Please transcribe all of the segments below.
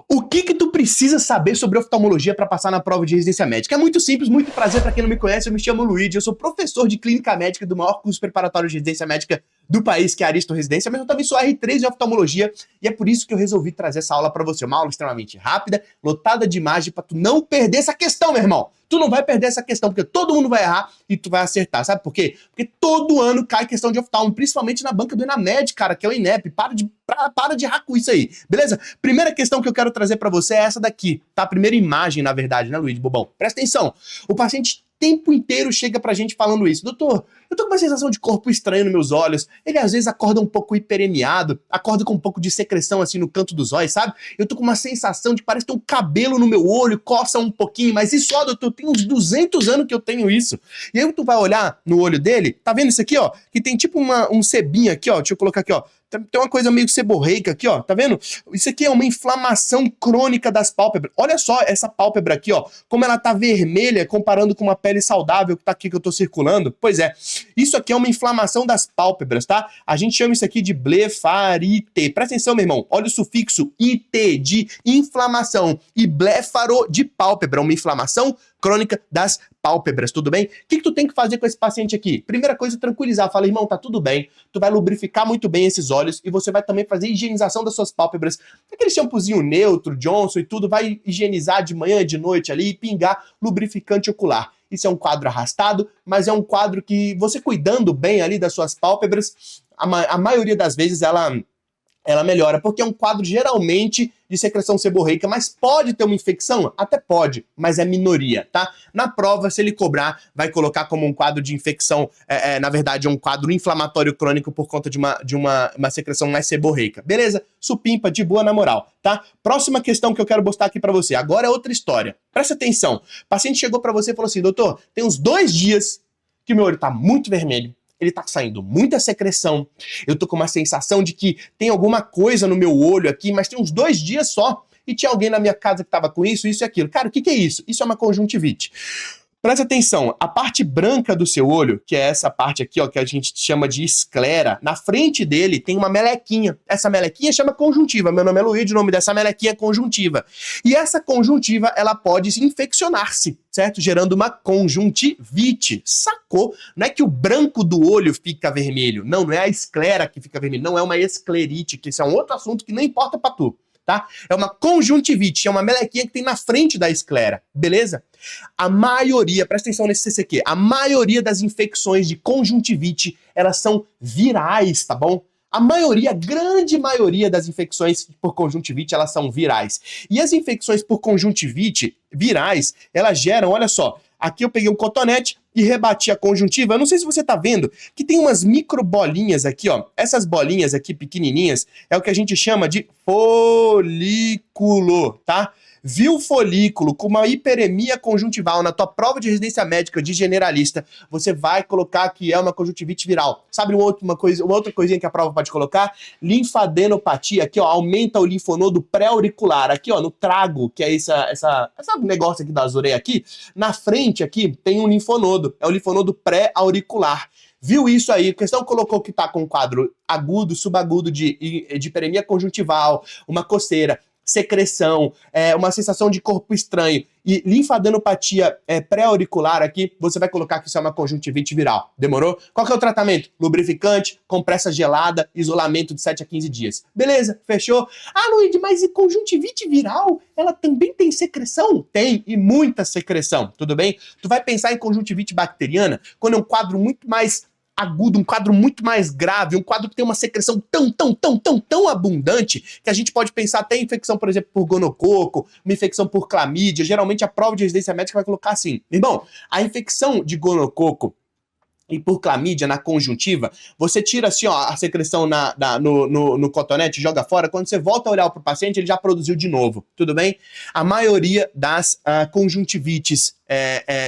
O que tu precisa saber sobre oftalmologia para passar na prova de residência médica? É muito simples, muito prazer. Para quem não me conhece, eu me chamo Luigi, eu sou professor de clínica médica do maior curso preparatório de residência médica do país, que é a Aristo Residência, mas eu também sou R3 em oftalmologia, e é por isso que eu resolvi trazer essa aula para você. Uma aula extremamente rápida, lotada de imagem, para tu não perder essa questão, meu irmão. Tu não vai perder essa questão, porque todo mundo vai errar e tu vai acertar. Sabe por quê? Porque todo ano cai questão de oftalmo, principalmente na banca do Enamed, cara, que é o INEP. Para de errar com isso aí, beleza? Primeira questão que eu quero trazer para você é essa daqui, tá? A primeira imagem, na verdade, né, Luiz Bobão? Presta atenção. O paciente o tempo inteiro chega pra gente falando isso. Doutor, eu tô com uma sensação de corpo estranho nos meus olhos. Ele às vezes acorda um pouco hiperemiado, acorda com um pouco de secreção assim no canto dos olhos, sabe? Eu tô com uma sensação de que parece ter um cabelo no meu olho, coça um pouquinho, mas isso, ó, doutor, tem uns 200 anos que eu tenho isso. E aí tu vai olhar no olho dele, tá vendo isso aqui, ó? Que tem tipo um sebinho aqui, ó. Deixa eu colocar aqui, ó. Tem uma coisa meio seborreica aqui, ó, tá vendo? Isso aqui é uma inflamação crônica das pálpebras. Olha só essa pálpebra aqui, ó, como ela tá vermelha comparando com uma pele saudável que tá aqui que eu tô circulando. Pois é, isso aqui é uma inflamação das pálpebras, tá? A gente chama isso aqui de blefarite. Presta atenção, meu irmão, olha o sufixo it, de inflamação, e blefaro, de pálpebra, uma inflamação crônica das pálpebras, tudo bem? O que tu tem que fazer com esse paciente aqui? Primeira coisa, tranquilizar. Fala, irmão, tá tudo bem. Tu vai lubrificar muito bem esses olhos e você vai também fazer higienização das suas pálpebras. Aquele shampoozinho neutro, Johnson e tudo, vai higienizar de manhã, de noite ali e pingar lubrificante ocular. Isso é um quadro arrastado, mas é um quadro que você cuidando bem ali das suas pálpebras, a maioria das vezes ela melhora, porque é um quadro geralmente de secreção seborreica, mas pode ter uma infecção? Até pode, mas é minoria, tá? Na prova, se ele cobrar, vai colocar como um quadro de infecção, na verdade é um quadro inflamatório crônico por conta de uma secreção mais seborreica. Beleza? Supimpa, de boa na moral, tá? Próxima questão que eu quero mostrar aqui pra você, agora é outra história. Presta atenção, o paciente chegou pra você e falou assim, doutor, tem uns 2 dias que meu olho tá muito vermelho, ele tá saindo muita secreção, eu tô com uma sensação de que tem alguma coisa no meu olho aqui, mas tem uns 2 dias só, e tinha alguém na minha casa que tava com isso e aquilo. Cara, o que é isso? Isso é uma conjuntivite. Presta atenção, a parte branca do seu olho, que é essa parte aqui, ó, que a gente chama de esclera, na frente dele tem uma melequinha. Essa melequinha chama conjuntiva. Meu nome é Luiz, o nome dessa melequinha é conjuntiva. E essa conjuntiva, ela pode infeccionar-se, certo? Gerando uma conjuntivite. Sacou? Não é que o branco do olho fica vermelho. Não é a esclera que fica vermelho. Não é uma esclerite, que isso é um outro assunto que não importa pra tu. Tá? É uma conjuntivite, é uma melequinha que tem na frente da esclera, beleza? A maioria, presta atenção nesse CCQ, a maioria das infecções de conjuntivite, elas são virais, tá bom? A maioria, a grande maioria das infecções por conjuntivite, elas são virais. E as infecções por conjuntivite virais, elas geram, olha só, aqui eu peguei um cotonete e rebati a conjuntiva. Eu não sei se você tá vendo que tem umas micro bolinhas aqui, ó. Essas bolinhas aqui pequenininhas é o que a gente chama de folículo, tá? Viu folículo com uma hiperemia conjuntival na tua prova de residência médica de generalista, você vai colocar que é uma conjuntivite viral. Sabe uma outra coisinha que a prova pode colocar? Linfadenopatia, aqui ó, aumenta o linfonodo pré-auricular, aqui ó, no trago, que é esse negócio aqui das orelhas aqui, na frente aqui tem um linfonodo, é o linfonodo pré-auricular. Viu isso aí? A questão colocou que tá com um quadro agudo, subagudo de hiperemia conjuntival, uma coceira, secreção, uma sensação de corpo estranho e linfadenopatia pré-auricular aqui, você vai colocar que isso é uma conjuntivite viral. Demorou? Qual que é o tratamento? Lubrificante, compressa gelada, isolamento de 7 a 15 dias. Beleza? Fechou? Ah, Luiz, mas e conjuntivite viral, ela também tem secreção? Tem, e muita secreção, tudo bem? Tu vai pensar em conjuntivite bacteriana quando é um quadro muito mais agudo, um quadro muito mais grave, um quadro que tem uma secreção tão abundante que a gente pode pensar até em infecção, por exemplo, por gonococo, uma infecção por clamídia. Geralmente a prova de residência médica vai colocar assim, irmão, a infecção de gonococo e por clamídia na conjuntiva, você tira assim, ó, a secreção no cotonete, joga fora, quando você volta a olhar para o paciente, ele já produziu de novo, tudo bem? A maioria das conjuntivites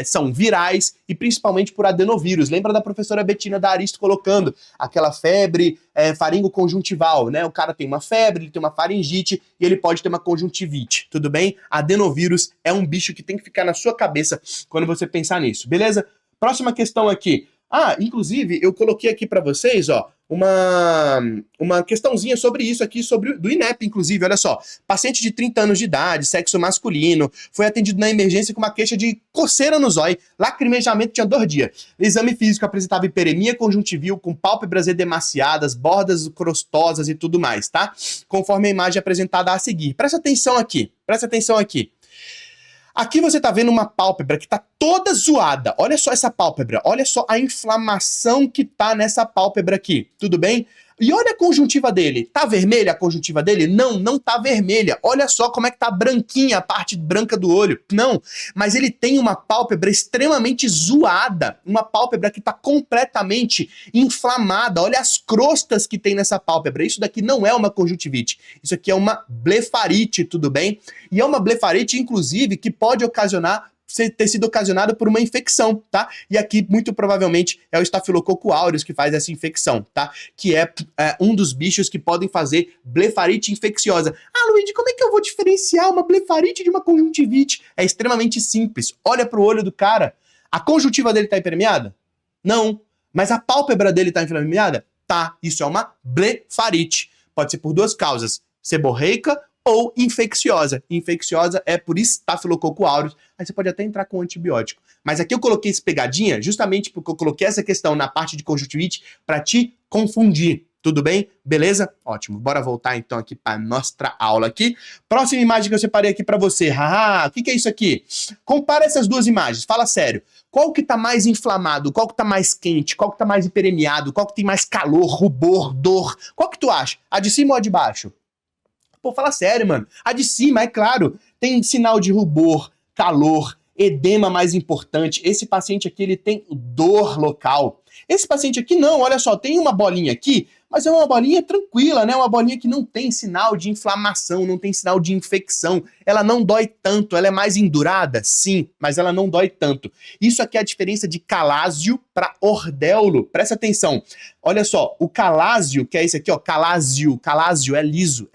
são virais e principalmente por adenovírus. Lembra da professora Betina da Aristo colocando aquela febre faringoconjuntival, né? O cara tem uma febre, ele tem uma faringite e ele pode ter uma conjuntivite, tudo bem? Adenovírus é um bicho que tem que ficar na sua cabeça quando você pensar nisso, beleza? Próxima questão aqui. Ah, inclusive, eu coloquei aqui pra vocês, ó, uma questãozinha sobre isso aqui, do INEP, inclusive, olha só. Paciente de 30 anos de idade, sexo masculino, foi atendido na emergência com uma queixa de coceira no zóio, lacrimejamento tinha 2 dias. Exame físico apresentava hiperemia conjuntivil com pálpebras edemaciadas, bordas crostosas e tudo mais, tá? Conforme a imagem apresentada a seguir. Presta atenção aqui, presta atenção aqui. Aqui você tá vendo uma pálpebra que tá toda zoada. Olha só essa pálpebra, olha só a inflamação que tá nessa pálpebra aqui, tudo bem? E olha a conjuntiva dele. Tá vermelha a conjuntiva dele? Não, não tá vermelha. Olha só como é que tá branquinha a parte branca do olho. Não, mas ele tem uma pálpebra extremamente zoada. Uma pálpebra que tá completamente inflamada. Olha as crostas que tem nessa pálpebra. Isso daqui não é uma conjuntivite. Isso aqui é uma blefarite, tudo bem? E é uma blefarite, inclusive, que pode ocasionar ter sido ocasionado por uma infecção, tá? E aqui, muito provavelmente, é o Staphylococcus aureus que faz essa infecção, tá? Que é um dos bichos que podem fazer blefarite infecciosa. Ah, Luigi, como é que eu vou diferenciar uma blefarite de uma conjuntivite? É extremamente simples. Olha pro olho do cara. A conjuntiva dele tá hipermeada? Não. Mas a pálpebra dele tá inflamada? Tá. Isso é uma blefarite. Pode ser por 2 causas. Seborreica ou infecciosa. Infecciosa é por Staphylococcus aureus. Aí você pode até entrar com antibiótico. Mas aqui eu coloquei esse pegadinha justamente porque eu coloquei essa questão na parte de conjuntivite para te confundir. Tudo bem? Beleza? Ótimo. Bora voltar então aqui para nossa aula aqui. Próxima imagem que eu separei aqui para você. Haha, o que é isso aqui? Compara essas 2 imagens. Fala sério. Qual que tá mais inflamado? Qual que tá mais quente? Qual que tá mais hiperemiado? Qual que tem mais calor, rubor, dor? Qual que tu acha? A de cima ou a de baixo? Pô, fala sério, mano. A de cima, é claro, tem sinal de rubor, calor, edema mais importante. Esse paciente aqui, ele tem dor local. Esse paciente aqui não, olha só, tem uma bolinha aqui, mas é uma bolinha tranquila, né? Uma bolinha que não tem sinal de inflamação, não tem sinal de infecção. Ela não dói tanto, ela é mais endurada? Sim, mas ela não dói tanto. Isso aqui é a diferença de calásio para ordéulo. Presta atenção. Olha só, o calásio, que é esse aqui, ó, calásio é liso,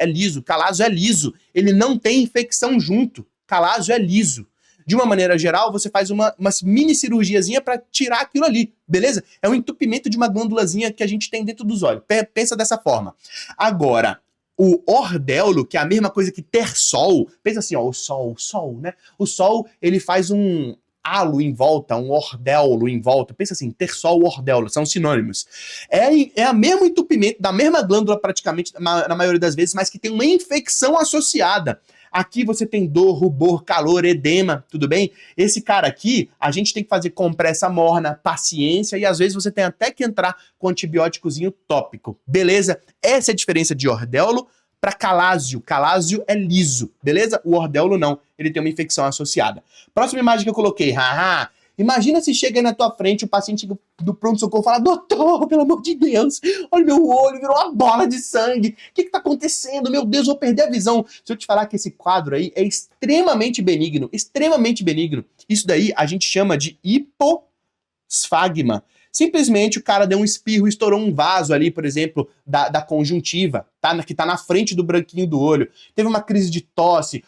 calásio é liso. Ele não tem infecção junto. Calásio é liso. De uma maneira geral, você faz uma mini cirurgiazinha para tirar aquilo ali, beleza? É um entupimento de uma glândulazinha que a gente tem dentro dos olhos. Pensa dessa forma. Agora, o ordéulo, que é a mesma coisa que ter sol, pensa assim, ó, o sol, né? O sol, ele faz um halo em volta, um ordéulo em volta. Pensa assim, ter sol, ordéulo, são sinônimos. É a mesmo entupimento da mesma glândula praticamente, na maioria das vezes, mas que tem uma infecção associada. Aqui você tem dor, rubor, calor, edema, tudo bem? Esse cara aqui, a gente tem que fazer compressa morna, paciência e às vezes você tem até que entrar com antibióticozinho tópico, beleza? Essa é a diferença de ordéulo para calásio. Calásio é liso, beleza? O ordéulo não, ele tem uma infecção associada. Próxima imagem que eu coloquei, haha. Imagina se chega aí na tua frente o paciente do pronto-socorro fala, doutor, pelo amor de Deus, olha meu olho, virou uma bola de sangue, o que tá acontecendo? Meu Deus, vou perder a visão. Se eu te falar que esse quadro aí é extremamente benigno, isso daí a gente chama de hiposfagma. Simplesmente o cara deu um espirro, estourou um vaso ali, por exemplo, da conjuntiva, tá? Que tá na frente do branquinho do olho. Teve uma crise de tosse,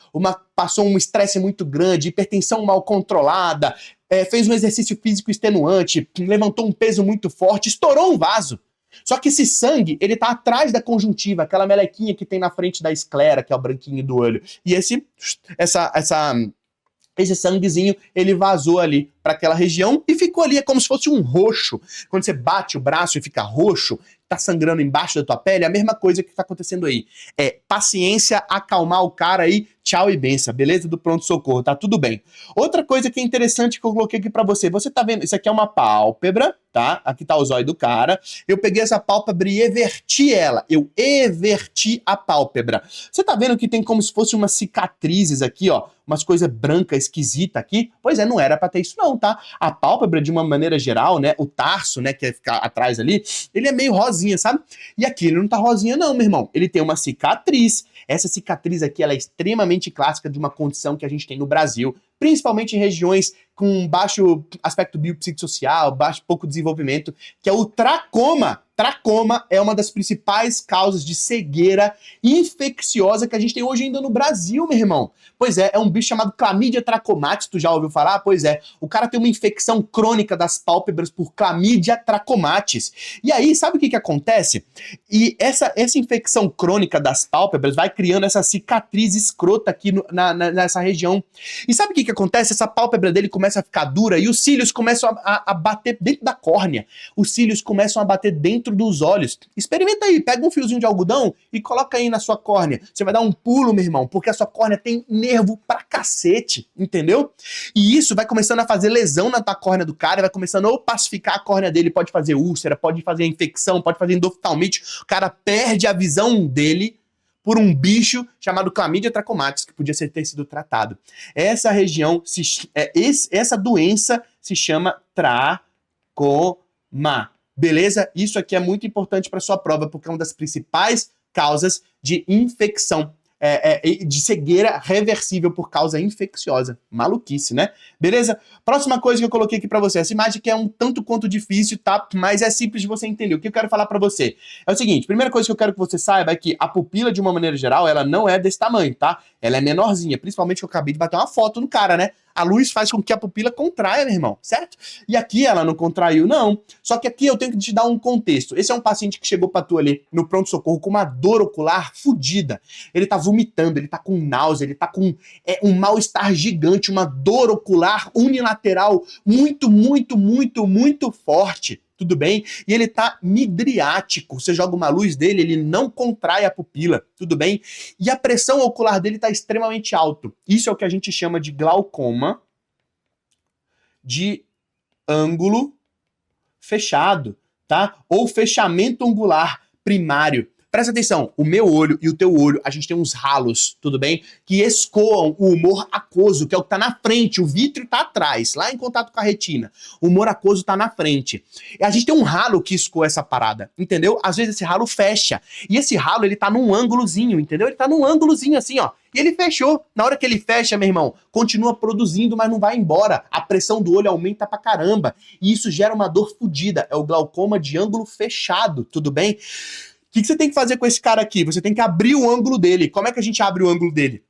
passou um estresse muito grande, hipertensão mal controlada, fez um exercício físico extenuante, levantou um peso muito forte, estourou um vaso. Só que esse sangue, ele tá atrás da conjuntiva, aquela melequinha que tem na frente da esclera, que é o branquinho do olho. E esse sanguezinho, ele vazou ali para aquela região e ficou ali, é como se fosse um roxo. Quando você bate o braço e fica roxo, tá sangrando embaixo da tua pele, é a mesma coisa que tá acontecendo aí. É paciência, acalmar o cara aí, tchau e benção, beleza? Do pronto-socorro, tá tudo bem. Outra coisa que é interessante que eu coloquei aqui pra você tá vendo, isso aqui é uma pálpebra, tá? Aqui tá o zóio do cara. Eu peguei essa pálpebra e everti ela. Eu everti a pálpebra. Você tá vendo que tem como se fosse umas cicatrizes aqui, ó, umas coisas brancas esquisitas aqui? Pois é, não era pra ter isso não, tá? A pálpebra, de uma maneira geral, né, o tarso, né, que fica atrás ali, ele é meio rosinha, sabe? E aqui ele não tá rosinha não, meu irmão. Ele tem uma cicatriz. Essa cicatriz aqui, ela é extremamente clássica de uma condição que a gente tem no Brasil, principalmente em regiões com baixo aspecto biopsicossocial, pouco desenvolvimento, que é o tracoma. Tracoma é uma das principais causas de cegueira infecciosa que a gente tem hoje ainda no Brasil, meu irmão. Pois é um bicho chamado Chlamydia trachomatis, tu já ouviu falar? Pois é, o cara tem uma infecção crônica das pálpebras por Chlamydia trachomatis. E aí, sabe o que acontece? E essa infecção crônica das pálpebras vai criando essa cicatriz escrota aqui nessa região. E sabe o que acontece? Essa pálpebra dele começa a ficar dura e os cílios começam a bater dentro da córnea. Os cílios começam a bater dentro dos olhos. Experimenta aí, pega um fiozinho de algodão e coloca aí na sua córnea. Você vai dar um pulo, meu irmão, porque a sua córnea tem nervo pra cacete, entendeu? E isso vai começando a fazer lesão na tua córnea do cara, vai começando a opacificar a córnea dele, pode fazer úlcera, pode fazer infecção, pode fazer endoftalmite. O cara perde a visão dele por um bicho chamado Chlamydia trachomatis, que podia ter sido tratado. Essa região, essa doença se chama tracoma. Beleza? Isso aqui é muito importante para sua prova, porque é uma das principais causas de infecção, de cegueira reversível por causa infecciosa. Maluquice, né? Beleza? Próxima coisa que eu coloquei aqui para você. Essa imagem que é um tanto quanto difícil, tá? Mas é simples de você entender. O que eu quero falar para você é o seguinte. Primeira coisa que eu quero que você saiba é que a pupila, de uma maneira geral, ela não é desse tamanho, tá? Ela é menorzinha. Principalmente que eu acabei de bater uma foto no cara, né? A luz faz com que a pupila contraia, meu irmão, certo? E aqui ela não contraiu, não. Só que aqui eu tenho que te dar um contexto. Esse é um paciente que chegou pra tu ali no pronto-socorro com uma dor ocular fodida. Ele tá vomitando, ele tá com náusea, ele tá com um mal-estar gigante, uma dor ocular unilateral muito, muito, muito, muito forte. Tudo bem? E ele tá midriático. Você joga uma luz dele, ele não contrai a pupila. Tudo bem? E a pressão ocular dele tá extremamente alta. Isso é o que a gente chama de glaucoma de ângulo fechado, tá? Ou fechamento angular primário. Presta atenção, o meu olho e o teu olho, a gente tem uns ralos, tudo bem? Que escoam o humor aquoso, que é o que tá na frente, o vítreo tá atrás, lá em contato com a retina. O humor aquoso tá na frente. E a gente tem um ralo que escoa essa parada, entendeu? Às vezes esse ralo fecha, e esse ralo, ele tá num ângulozinho, entendeu? Ele tá num ângulozinho assim, ó. E ele fechou. Na hora que ele fecha, meu irmão, continua produzindo, mas não vai embora. A pressão do olho aumenta pra caramba. E isso gera uma dor fodida. É o glaucoma de ângulo fechado, tudo bem? O que você tem que fazer com esse cara aqui? Você tem que abrir o ângulo dele. Como é que a gente abre o ângulo dele?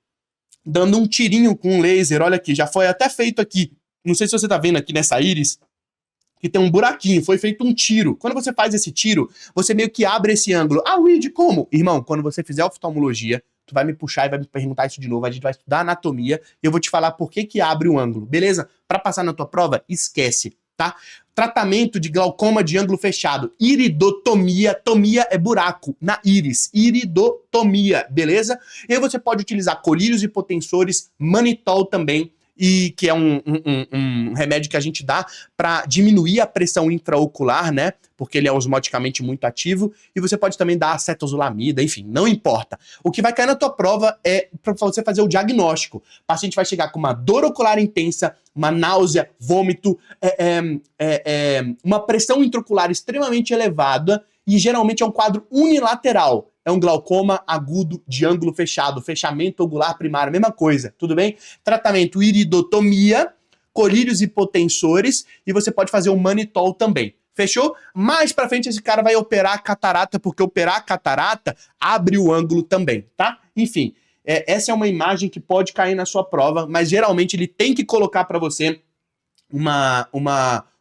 Dando um tirinho com um laser. Olha aqui, já foi até feito aqui. Não sei se você tá vendo aqui nessa íris, que tem um buraquinho, foi feito um tiro. Quando você faz esse tiro, você meio que abre esse ângulo. Ah, Luigi, como? Irmão, quando você fizer oftalmologia, tu vai me puxar e vai me perguntar isso de novo, a gente vai estudar anatomia e eu vou te falar por que abre o ângulo, beleza? Para passar na tua prova, esquece, tá? Tratamento de glaucoma de ângulo fechado, iridotomia, tomia é buraco, na íris, iridotomia, beleza? E aí você pode utilizar colírios hipotensores, manitol também, e que é um remédio que a gente dá para diminuir a pressão intraocular, né? Porque ele é osmoticamente muito ativo. E você pode também dar acetazolamida, enfim, não importa. O que vai cair na tua prova é para você fazer o diagnóstico. O paciente vai chegar com uma dor ocular intensa, uma náusea, vômito, uma pressão intraocular extremamente elevada e geralmente é um quadro unilateral. É um glaucoma agudo de ângulo fechado, fechamento angular primário, mesma coisa, tudo bem? Tratamento iridotomia, colírios hipotensores e você pode fazer o manitol também. Fechou? Mais pra frente esse cara vai operar a catarata, porque operar a catarata abre o ângulo também, tá? Enfim, essa é uma imagem que pode cair na sua prova, mas geralmente ele tem que colocar pra você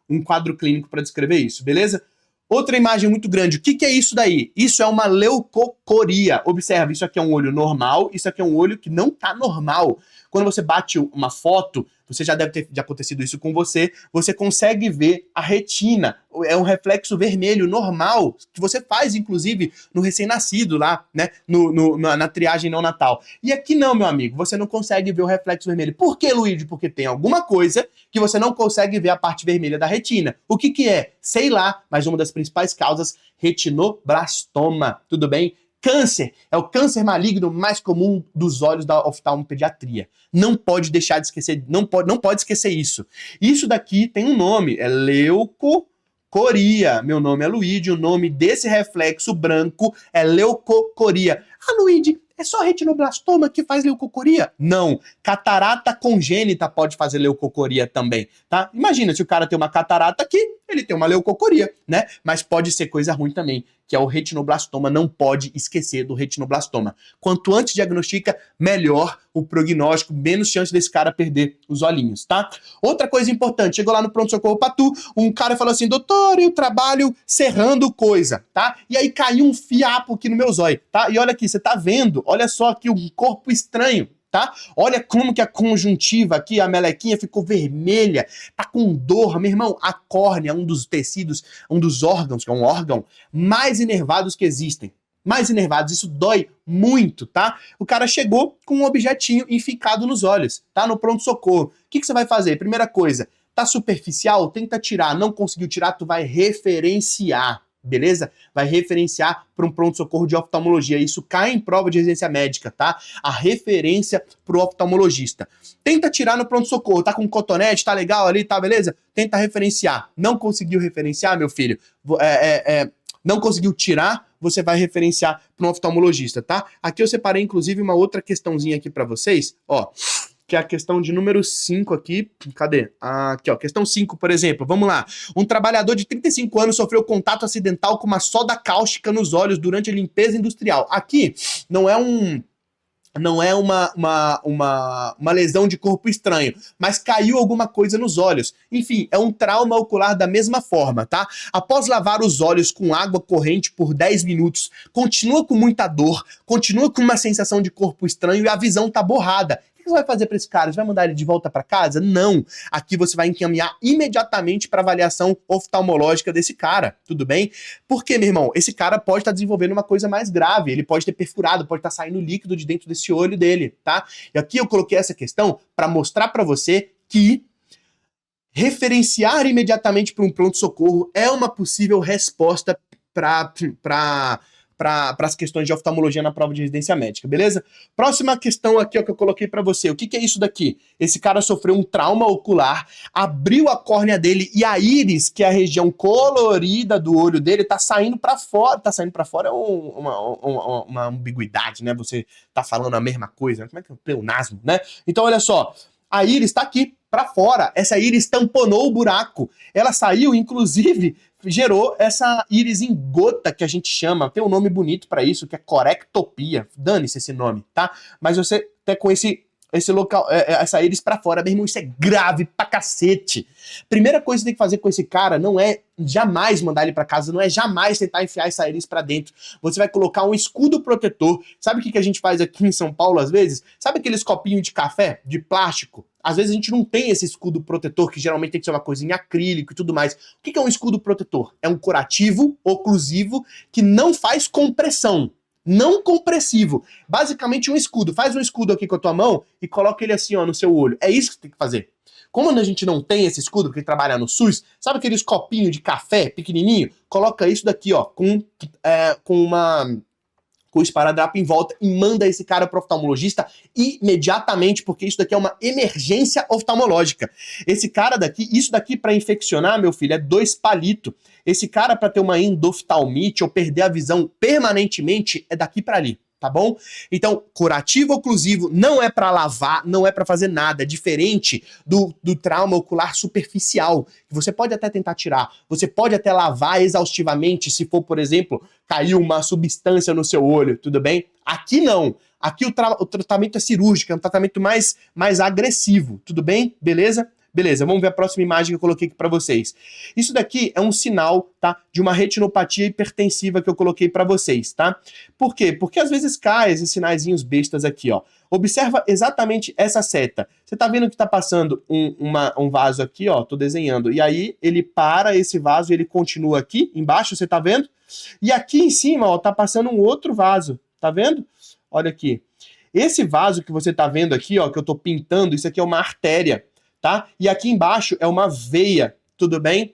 um quadro clínico pra descrever isso, beleza? Outra imagem muito grande, o que é isso daí? Isso é uma leucocoria. Observe, isso aqui é um olho normal, isso aqui é um olho que não tá normal. Quando você bate uma foto, você já deve ter acontecido isso com você, você consegue ver a retina. É um reflexo vermelho normal, que você faz, inclusive, no recém-nascido lá, né? Na triagem neonatal. E aqui não, meu amigo, você não consegue ver o reflexo vermelho. Por que, Luigi? Porque tem alguma coisa que você não consegue ver a parte vermelha da retina. O que é? Sei lá, mas uma das principais causas, retinoblastoma. Tudo bem? Câncer é o câncer maligno mais comum dos olhos da oftalmopediatria. Não pode deixar de esquecer, não pode esquecer isso. Isso daqui tem um nome, é leucocoria. Meu nome é Luigi, o nome desse reflexo branco é leucocoria. Ah, Luigi, é só retinoblastoma que faz leucocoria? Não, catarata congênita pode fazer leucocoria também, tá? Imagina, se o cara tem uma catarata aqui, ele tem uma leucocoria, né? Mas pode ser coisa ruim também, que é o retinoblastoma. Não pode esquecer do retinoblastoma. Quanto antes diagnostica, melhor o prognóstico, menos chance desse cara perder os olhinhos, tá? Outra coisa importante, chegou lá no pronto-socorro pra tu, um cara falou assim, doutor, eu trabalho serrando coisa, tá? E aí caiu um fiapo aqui no meu zóio, tá? E olha aqui, você tá vendo? Olha só aqui um corpo estranho, tá? Olha como que a conjuntiva aqui, a melequinha ficou vermelha, tá com dor, meu irmão. A córnea, um dos tecidos, um dos órgãos, que é um órgão mais inervados que existem. Mais inervados, isso dói muito, tá? O cara chegou com um objetinho enficado nos olhos, tá? No pronto-socorro. O que você vai fazer? Primeira coisa, tá superficial? Tenta tirar. Não conseguiu tirar, tu vai referenciar. Beleza? Vai referenciar para um pronto-socorro de oftalmologia. Isso cai em prova de residência médica, tá? A referência para o oftalmologista. Tenta tirar no pronto-socorro. Tá com cotonete, tá legal ali, tá beleza? Tenta referenciar. Não conseguiu referenciar, meu filho? Não conseguiu tirar, você vai referenciar para um oftalmologista, tá? Aqui eu separei, inclusive, uma outra questãozinha aqui para vocês, ó. Que é a questão de número 5 aqui. Cadê? Aqui, ó. Questão 5, por exemplo. Vamos lá. Um trabalhador de 35 anos sofreu contato acidental com uma soda cáustica nos olhos durante a limpeza industrial. Aqui não é uma lesão de corpo estranho, mas caiu alguma coisa nos olhos. Enfim, é um trauma ocular da mesma forma, tá? Após lavar os olhos com água corrente por 10 minutos, continua com muita dor, continua com uma sensação de corpo estranho e a visão tá borrada. O que você vai fazer para esse cara? Você vai mandar ele de volta para casa? Não. Aqui você vai encaminhar imediatamente para avaliação oftalmológica desse cara, tudo bem? Porque, meu irmão, esse cara pode estar desenvolvendo uma coisa mais grave, ele pode ter perfurado, pode estar saindo líquido de dentro desse olho dele, tá? E aqui eu coloquei essa questão para mostrar para você que referenciar imediatamente para um pronto-socorro é uma possível resposta para as questões de oftalmologia na prova de residência médica, beleza? Próxima questão aqui, ó, que eu coloquei pra você. O que que é isso daqui? Esse cara sofreu um trauma ocular, abriu a córnea dele e a íris, que é a região colorida do olho dele, tá saindo pra fora. Tá saindo pra fora é uma ambiguidade, né? Você tá falando a mesma coisa. Como é que é o pleonasmo, né? Então, olha só. A íris tá aqui pra fora. Essa íris tamponou o buraco. Ela saiu, inclusive, gerou essa íris em gota que a gente chama, tem um nome bonito pra isso, que é corectopia. Dane-se esse nome, tá? Mas você até com esse local, essa íris pra fora, meu irmão, isso é grave pra cacete. Primeira coisa que você tem que fazer com esse cara não é jamais mandar ele pra casa, não é jamais tentar enfiar essa íris pra dentro. Você vai colocar um escudo protetor. Sabe o que a gente faz aqui em São Paulo às vezes? Sabe aqueles copinhos de café, de plástico? Às vezes a gente não tem esse escudo protetor, que geralmente tem que ser uma coisa em acrílico e tudo mais. O que é um escudo protetor? É um curativo oclusivo que não faz compressão. Não compressivo. Basicamente um escudo. Faz um escudo aqui com a tua mão e coloca ele assim, ó, no seu olho. É isso que você tem que fazer. Como a gente não tem esse escudo, porque trabalha no SUS, sabe aqueles copinhos de café pequenininho? Coloca isso daqui, ó, com o esparadrapo em volta e manda esse cara pro oftalmologista imediatamente, porque isso daqui é uma emergência oftalmológica. Esse cara daqui, isso daqui para infeccionar, meu filho, é 2 palitos. Esse cara para ter uma endoftalmite ou perder a visão permanentemente é daqui para ali. Tá bom? Então, curativo oclusivo não é para lavar, não é para fazer nada. É diferente do trauma ocular superficial, que você pode até tentar tirar, você pode até lavar exaustivamente, se for, por exemplo, caiu uma substância no seu olho, tudo bem? Aqui não. Aqui o tratamento é cirúrgico, é um tratamento mais agressivo, tudo bem? Beleza? Beleza, vamos ver a próxima imagem que eu coloquei aqui para vocês. Isso daqui é um sinal, tá, de uma retinopatia hipertensiva que eu coloquei para vocês, tá? Por quê? Porque às vezes cai esses sinaizinhos bestas aqui, ó. Observa exatamente essa seta. Você tá vendo que tá passando um vaso aqui, ó, tô desenhando. E aí ele para esse vaso e ele continua aqui embaixo, você tá vendo? E aqui em cima, ó, tá passando um outro vaso, tá vendo? Olha aqui. Esse vaso que você tá vendo aqui, ó, que eu tô pintando, isso aqui é uma artéria. Tá? E aqui embaixo é uma veia, tudo bem?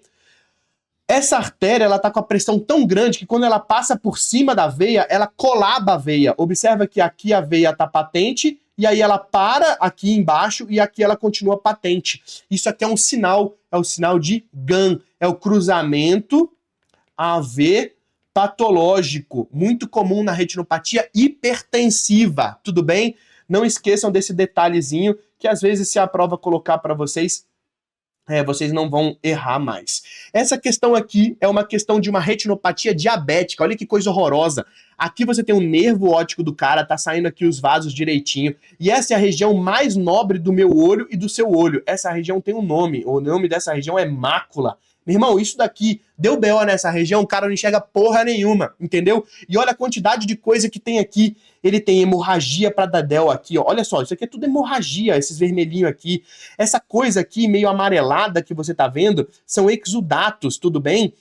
Essa artéria, ela tá com a pressão tão grande que quando ela passa por cima da veia, ela colaba a veia. Observa que aqui a veia tá patente, e aí ela para aqui embaixo, e aqui ela continua patente. Isso aqui é o sinal de GAN, é o cruzamento AV patológico, muito comum na retinopatia hipertensiva, tudo bem? Não esqueçam desse detalhezinho, que às vezes se a prova colocar para vocês, vocês não vão errar mais. Essa questão aqui é uma questão de uma retinopatia diabética. Olha que coisa horrorosa. Aqui você tem o nervo óptico do cara, tá saindo aqui os vasos direitinho. E essa é a região mais nobre do meu olho e do seu olho. Essa região tem um nome. O nome dessa região é mácula. Meu irmão, isso daqui deu BO nessa região, o cara não enxerga porra nenhuma, entendeu? E olha a quantidade de coisa que tem aqui. Ele tem hemorragia para dadel aqui, ó. Olha só, isso aqui é tudo hemorragia, esses vermelhinhos aqui. Essa coisa aqui, meio amarelada que você tá vendo, são exudatos, tudo bem?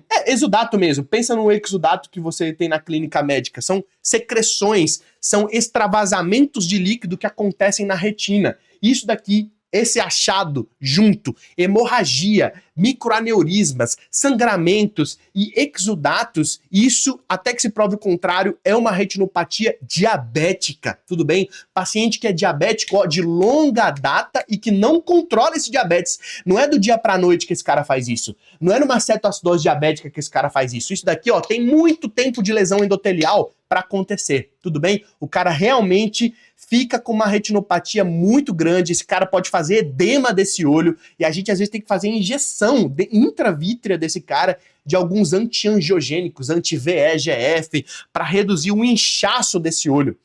É exudato mesmo. Pensa no exudato que você tem na clínica médica. São secreções, são extravasamentos de líquido que acontecem na retina. Isso daqui, esse achado junto, hemorragia, microaneurismas, sangramentos e exudatos, isso, até que se prove o contrário, é uma retinopatia diabética, tudo bem? Paciente que é diabético, ó, de longa data e que não controla esse diabetes. Não é do dia pra noite que esse cara faz isso. Não é numa cetoacidose diabética que esse cara faz isso. Isso daqui, ó, tem muito tempo de lesão endotelial para acontecer, tudo bem? O cara realmente fica com uma retinopatia muito grande, esse cara pode fazer edema desse olho, e a gente às vezes tem que fazer injeção intravítrea desse cara de alguns antiangiogênicos, anti-VEGF, para reduzir o inchaço desse olho.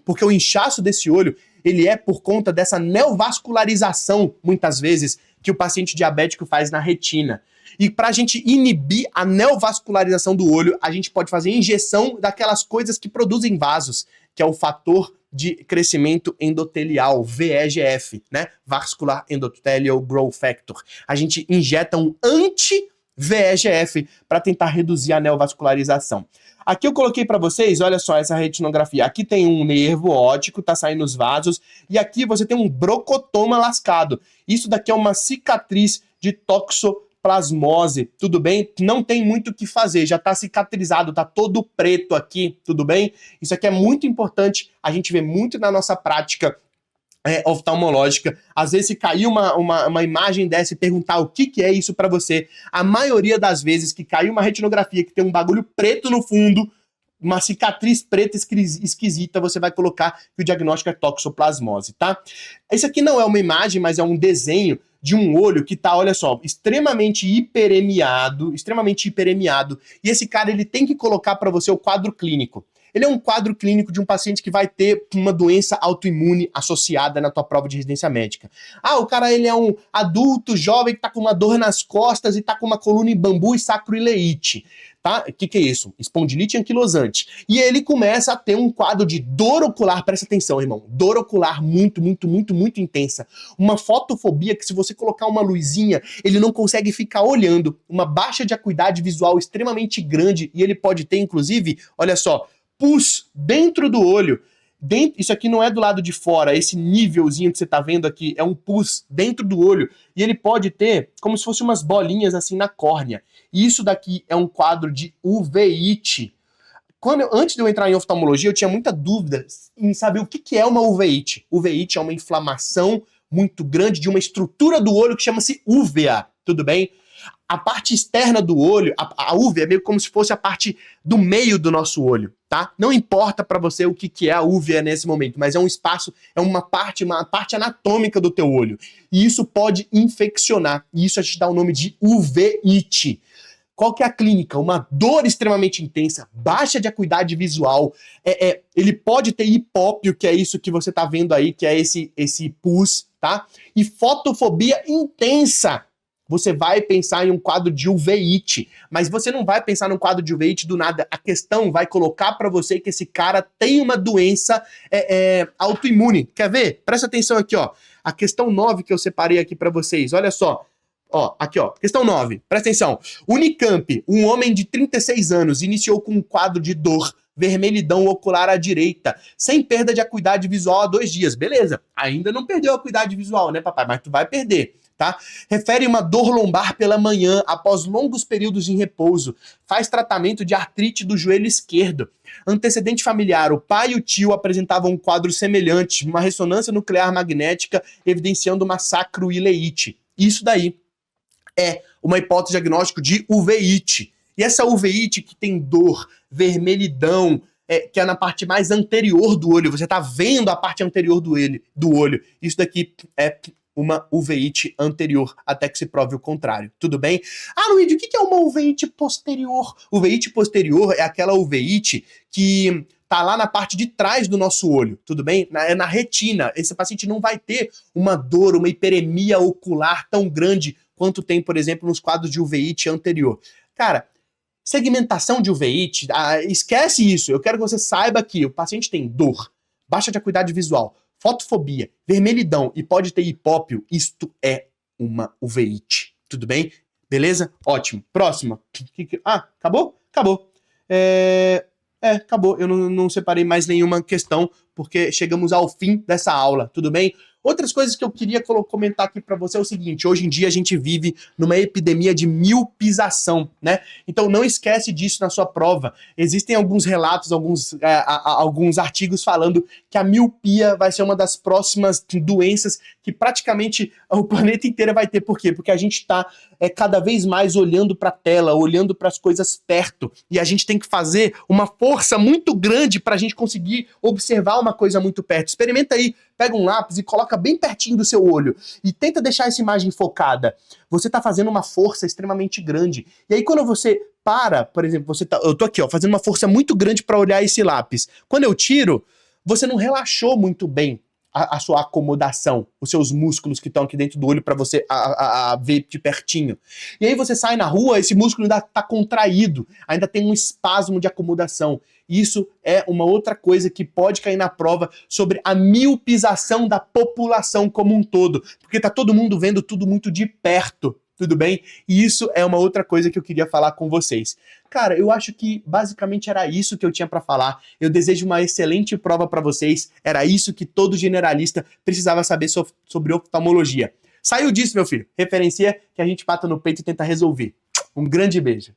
Porque o inchaço desse olho, ele é por conta dessa neovascularização, muitas vezes, que o paciente diabético faz na retina. E para a gente inibir a neovascularização do olho, a gente pode fazer injeção daquelas coisas que produzem vasos, que é o fator de crescimento endotelial, VEGF, né? Vascular Endothelial Growth Factor. A gente injeta um anti-VEGF para tentar reduzir a neovascularização. Aqui eu coloquei para vocês, olha só essa retinografia. Aqui tem um nervo óptico, tá saindo os vasos, e aqui você tem um brocotoma lascado. Isso daqui é uma cicatriz de toxoplasmose, tudo bem? Não tem muito o que fazer, já tá cicatrizado, tá todo preto aqui, tudo bem? Isso aqui é muito importante, a gente vê muito na nossa prática oftalmológica. Às vezes, se cair uma imagem dessa e perguntar o que é isso para você, a maioria das vezes que caiu uma retinografia que tem um bagulho preto no fundo, uma cicatriz preta esquisita, você vai colocar que o diagnóstico é toxoplasmose, tá? Esse aqui não é uma imagem, mas é um desenho de um olho que tá, olha só, extremamente hiperemiado, e esse cara, ele tem que colocar para você o quadro clínico. Ele é um quadro clínico de um paciente que vai ter uma doença autoimune associada na tua prova de residência médica. Ah, o cara, ele é um adulto jovem que tá com uma dor nas costas e tá com uma coluna em bambu e sacroileite. Tá? O que é isso? Espondilite anquilosante. E ele começa a ter um quadro de dor ocular, presta atenção, irmão, dor ocular muito intensa. Uma fotofobia que se você colocar uma luzinha, ele não consegue ficar olhando. Uma baixa de acuidade visual extremamente grande e ele pode ter, inclusive, olha só, pus dentro do olho. Isso aqui não é do lado de fora, esse nívelzinho que você tá vendo aqui é um pus dentro do olho. E ele pode ter como se fossem umas bolinhas assim na córnea. E isso daqui é um quadro de uveíte. Antes de eu entrar em oftalmologia, eu tinha muita dúvida em saber o que é uma uveíte. Uveíte é uma inflamação muito grande de uma estrutura do olho que chama-se úvea, tudo bem? A parte externa do olho, a úvea é meio como se fosse a parte do meio do nosso olho, tá? Não importa para você o que é a úvea nesse momento, mas é um espaço, é uma parte anatômica do teu olho. E isso pode infeccionar, e isso a gente dá o nome de uveíte. Qual que é a clínica? Uma dor extremamente intensa, baixa de acuidade visual, ele pode ter hipópio, que é isso que você tá vendo aí, que é esse pus, tá? E fotofobia intensa. Você vai pensar em um quadro de uveíte, mas você não vai pensar num quadro de uveíte do nada. A questão vai colocar para você que esse cara tem uma doença autoimune. Quer ver? Presta atenção aqui, ó. A questão 9 que eu separei aqui para vocês. Olha só. Ó, aqui, ó. Questão 9. Presta atenção. Unicamp, um homem de 36 anos, iniciou com um quadro de dor, vermelhidão ocular à direita, sem perda de acuidade visual há 2 dias. Beleza. Ainda não perdeu a acuidade visual, né, papai? Mas tu vai perder. Tá? Refere uma dor lombar pela manhã, após longos períodos em repouso. Faz tratamento de artrite do joelho esquerdo. Antecedente familiar, o pai e o tio apresentavam um quadro semelhante, uma ressonância nuclear magnética evidenciando uma sacroileite. Isso daí é uma hipótese diagnóstico de uveíte. E essa uveíte que tem dor, vermelhidão, que é na parte mais anterior do olho, você tá vendo a parte anterior do olho. Isso daqui é uma uveíte anterior, até que se prove o contrário, tudo bem? Ah, Luigi, o que é uma uveíte posterior? Uveíte posterior é aquela uveíte que tá lá na parte de trás do nosso olho, tudo bem? É na retina. Esse paciente não vai ter uma dor, uma hiperemia ocular tão grande quanto tem, por exemplo, nos quadros de uveíte anterior. Cara, segmentação de uveíte, esquece isso. Eu quero que você saiba que o paciente tem dor, baixa de acuidade visual, fotofobia, vermelhidão e pode ter hipópio. Isto é uma uveíte, tudo bem? Beleza? Ótimo. Próxima. Ah, acabou? Acabou. Acabou. Eu não separei mais nenhuma questão, porque chegamos ao fim dessa aula, tudo bem? Outras coisas que eu queria comentar aqui para você é o seguinte: hoje em dia a gente vive numa epidemia de miopização, né? Então não esquece disso na sua prova. Existem alguns relatos, alguns artigos falando que a miopia vai ser uma das próximas doenças que praticamente o planeta inteiro vai ter. Por quê? Porque a gente está cada vez mais olhando para a tela, olhando para as coisas perto, e a gente tem que fazer uma força muito grande para a gente conseguir observar uma coisa muito perto. Experimenta aí, pega um lápis e coloca bem pertinho do seu olho e tenta deixar essa imagem focada. Você está fazendo uma força extremamente grande. E aí quando você para, por exemplo, eu tô aqui, ó, fazendo uma força muito grande para olhar esse lápis. Quando eu tiro, você não relaxou muito bem a sua acomodação, os seus músculos que estão aqui dentro do olho para você ver de pertinho. E aí você sai na rua, esse músculo ainda está contraído, ainda tem um espasmo de acomodação. Isso é uma outra coisa que pode cair na prova sobre a miopização da população como um todo, porque tá todo mundo vendo tudo muito de perto, tudo bem? E isso é uma outra coisa que eu queria falar com vocês. Cara, eu acho que basicamente era isso que eu tinha para falar. Eu desejo uma excelente prova para vocês. Era isso que todo generalista precisava saber sobre oftalmologia. Saiu disso, meu filho. Referencia que a gente bata no peito e tenta resolver. Um grande beijo.